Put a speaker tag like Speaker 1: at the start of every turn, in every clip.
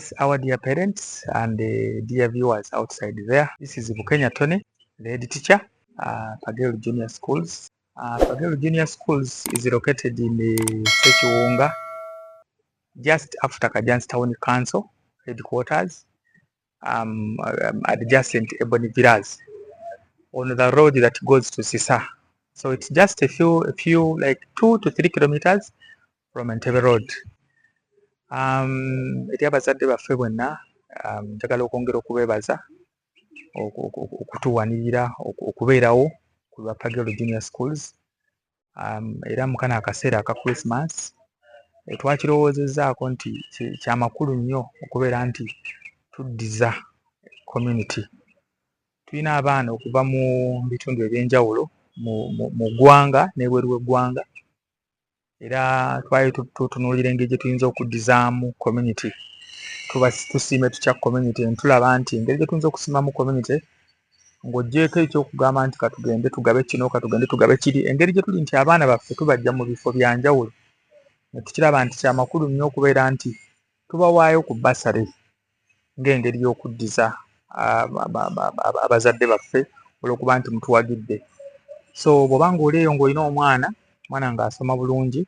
Speaker 1: Yes, our dear parents and dear viewers outside there, this is Bukenya Tony, the head teacher, Pagero Junior Schools. Pagero Junior Schools is located in Sechiwunga, just after Kajan's Town Council headquarters, adjacent Ebony Villas, on the road that goes to Sisa. So it's just a few like 2 to 3 kilometers from Entebbe Road. Eri abazadde baffe bonna njagala okwongera okubeebaza okutuwanirira okubeerawo ku lwa Pagero Junior Schools, era mu kano akaseera aka Christmas twakirowoozezaako nti kyamakulu nnyo okubeera nti tuddiza community. Tulina abaana okuva mu bitundu ebyenjawulo mu ggwanga n'ebweru w'eggwanga, era twali tutunuulira engeri gye tuyinza okuddizaamu community. Tusiime tutya community, ntulaba nti engeri gye tuyinza okusiimamu community ng'oggyeko ekyokugamba nti katugende tugabe kino, katugende tugabe kiri, engeri gye tuli nti abaana baffe tubajja mu bifo bya njawulo, ne tukiraba nti kyamakulu nnyo okubeera nti tubawaayo ku Bursary ng'engeri y'okuddiza abazadde baffe olw'okuba nti mutuwagidde. So bw'oba ng'oli eyo ng'olina omwana ng'asoma bulungi,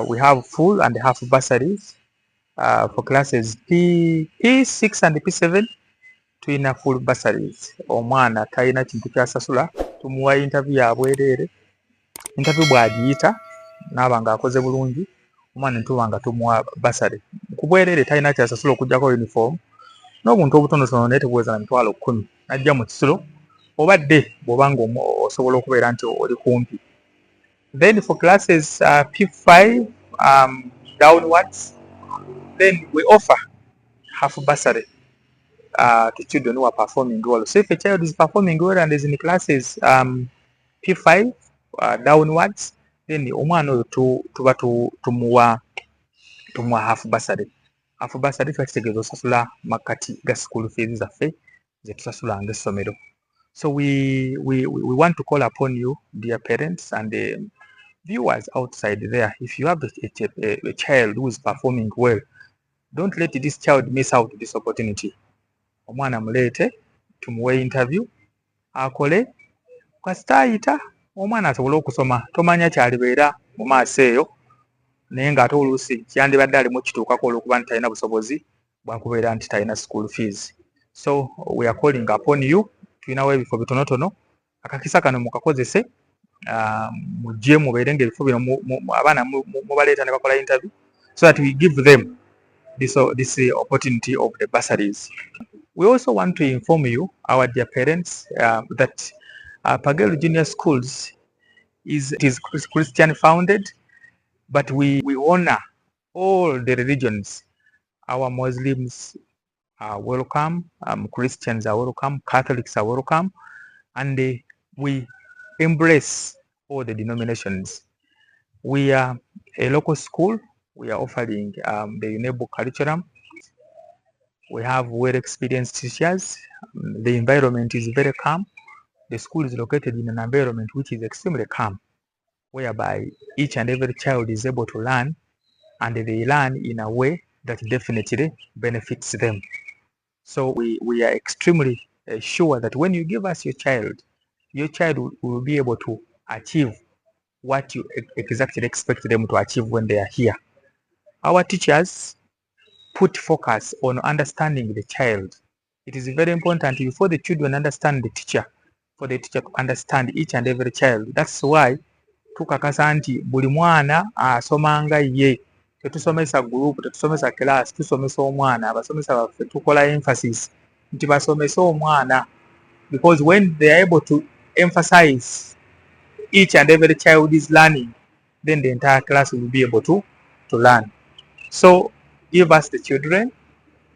Speaker 1: we have full and half bursaries for classes P6 and P7. Tulina full bursaries. Omwana talina kintu kyasasula, tumuwa interview ya bwereere. Interview bw'agiyita n'aba ng'akoze bulungi, omwana ntuba nga tumuwa bursary. Ku bwereere talina kyasasula okuggyako uniform n'obuntu obutonotono naye tebuweza na mitwalo 10 n'ajja mu kisulo, obadde bw'oba ng'osobola okubeera nti oli kumpi. Then for classes P5 downwards, then we offer half bursary to children who are performing well. So if a child is performing well and is in classes P5 downwards, then omwana oyo tuba tumuwa half bursary. Half bursary twakitegeeza osasula makati ga school fees zaffe ze tusasula ng'essomero. So we want to call upon you, dear parents and viewers outside there. If you have a child who is performing well, don't let this child miss out this opportunity. Omwana muleete, tumuwe interview, akole, kasita ayita, omwana asobola okusoma, tomanya kyalibeera mu maaso eyo, naye ng'ate oluusi kyandibadde alimu kituukako olw'okuba nti talina busobozi bwakubeera nti talina school fees. So we are calling upon you, tulinawo ebifo bitonotono, akakisa kano mukakozese, mujje mubeere ng'ebifo bino abaana mubaleeta ne bakola interview, so that we give them this opportunity of the bursaries. We also want to inform you, our dear parents, that Pagero Junior Schools is Christian founded, but we honor all the religions. Our Muslims are welcome, Christians are welcome, Catholics are welcome, and we embrace all the denominations. We are a local school. We are offering the UNEBO curriculum. We have well-experienced teachers. The environment is very calm. The school is located in an environment which is extremely calm, whereby each and every child is able to learn, and they learn in a way that definitely benefits them. So we are extremely sure that when you give us your child will be able to achieve what you exactly expect them to achieve when they are here. Our teachers put focus on understanding the child. It is very important before the children understand the teacher, for the teacher to understand each and every child. That's why tukakasa nti buli mwana asoma nga ye. Tetusomesa group, tetusomesa class, tusomesa omwana. Abasomesa baffe tukola emphasis nti basomesa omwana, because when they are able to emphasize each and every child is learning, then the entire class will be able to learn. So give us the children,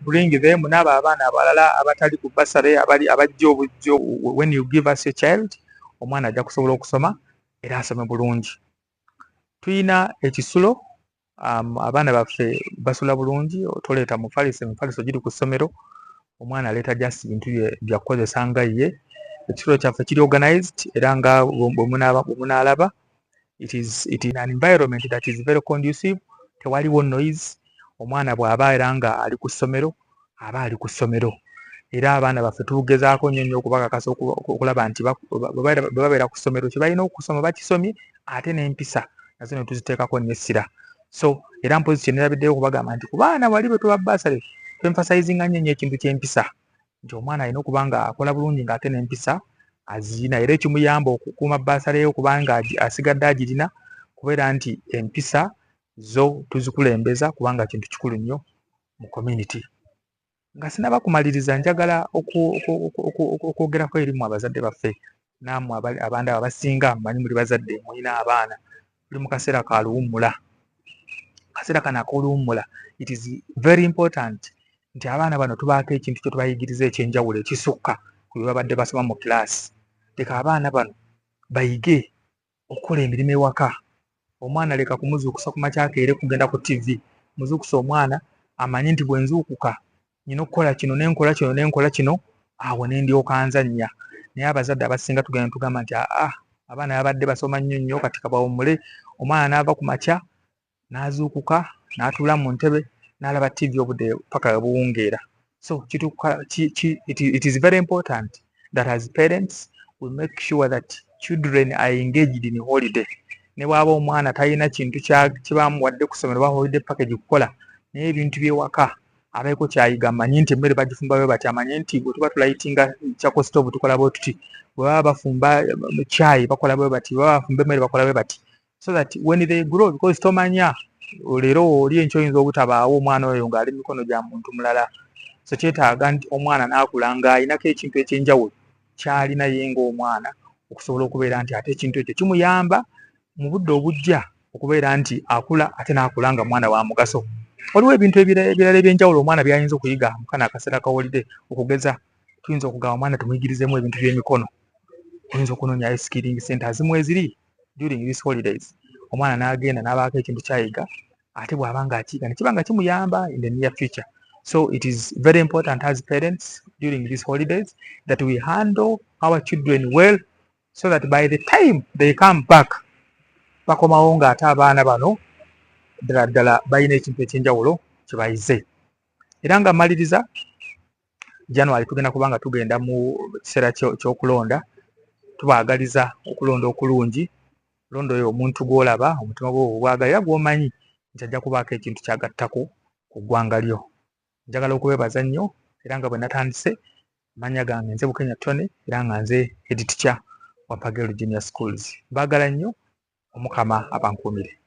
Speaker 1: bring them, n'abo abaana abalala abatali ku Bursary abajja obujjo. When you give us your child, omwana ajja kusobola okusoma era asome bulungi. Tuyina ekisulo, abaana baffe basula bulungi, toleeta mufaliso giri ku ssomero, omwana aleeta just bintu bya kukozesa nga ye. Ekisulo kyaffe kiri organized era nga bwe munaalaba, it is in an environment that is very conducive. Tewaliwo noise, omwana bw'aba era nga ali ku ssomero aba ali ku ssomero. Era abaana baffe tugezaako nnyo okubakakasa okulaba nti bwe babeera ku ssomero kye balina okusoma bakisomye, ate n'empisa nazo ne tuziteekako nnyo essira. So era mpozi kye nerabiddeyo okubagamba nti ku baana wali bwe tuba bursary twemfasayizinga nnyo ekintu ky'empisa, nti omwana alina okuba nga akola bulungi ng'ate n'empisa azirina, era ekimuyamba okukuuma bursary ye okuba nga asigadde agirina kubeera nti empisa zo tuzikulembeza kubanga kintu kikulu nnyo mu community. Nga sinaba kumaliriza, njagala okwogerako eri mu abazadde baffe nammwe abandi abo abasinga mmanyi muli bazadde mulina abaana, tuli mu kaseera ka luwummula. Kaseera kano ak'oluwummula, it is very important nti abaana bano tubaako ekintu kye tubayigiriza ekyenjawulo ekisukka ku bye babadde basoma mu kilaasi. Leka abaana bano bayige okukola emirimu ewaka. Omwana leka kumuzuukusa ku makya akeere kugenda ku TV. Muzuukusa omwana amanyi nti bwe nzuukuka nina okukola kino nenkola kino nenkola kino, awo ne ndyoka nzannya. Naye abazadde abasinga tugenda tugamba nti abaana babadde basoma nnyo kati kabawummule. Omwana n'ava ku makya n'azuukuka n'atuula mu ntebe n'alaba TV obudde paka buwungeera. So it is very important that as parents we make sure that children are engaged in holiday. Ne bw'aba omwana talina kintu kye bamuwadde ku ssomero ba holiday package kukola, naye ebintu by'ewaka abaeko kyayiga, amanyi nti emmere bagifumba bwe bati, amanyi nti bwe tuba tulayitinga kyako stove tukola bwe tuti, bwe baba bafumba chai bakola bwe bati, bwe baba bafumba emmere bakola bwe bati, so that when they grow, because tomanya leero oli enkyo oyinza obutabaawo omwana oyo ng'ali mu mikono gya muntu mulala. So kyetaaga nti omwana n'akula ng'alinako ekintu ekyenjawulo ky'alina ye ng'omwana okusobola okubeera nti ate ekintu ekyo kimuyamba mu budde obujja okubeera nti akula ate n'akula nga mwana wa mugaso. Waliwo ebintu ebirala ebyenjawulo omwana by'ayinza okuyiga mu kano akaseera ka holiday. Okugeza, tuyinza okugaba omwana tumuyigirizeemu ebintu by'emikono. Oyinza okunoonyayo skilling center zimu eziri during these holidays. Omwana n'agenda n'abaako ekintu ky'ayiga, ate bw'aba nga akiyiga ne kiba nga kimuyamba in the near future. So it is very important as parents during these holidays that we handle our children well, so that by the time they come back, bakomawo ng'ate abaana bano ddala balina ekintu ekyenjawulo kye bayize. Era nga mmaliriza, January tugenda kuba nga tugenda mu kiseera ky'okulonda. Tubaagaliza okulonda okulungi. Londa oyo omuntu gw'olaba, omutima gwo obwagala era gw'omanyi nti ajja kubaako ekintu ky'agattako ku ggwanga lyo. Njagala okubeebaza nnyo, era nga bwe natandise, amannya gange nze Bukenya Tony, era nga nze head teacher wa Pagero Junior Schools. Baagala nnyo, Omukama abankuumire.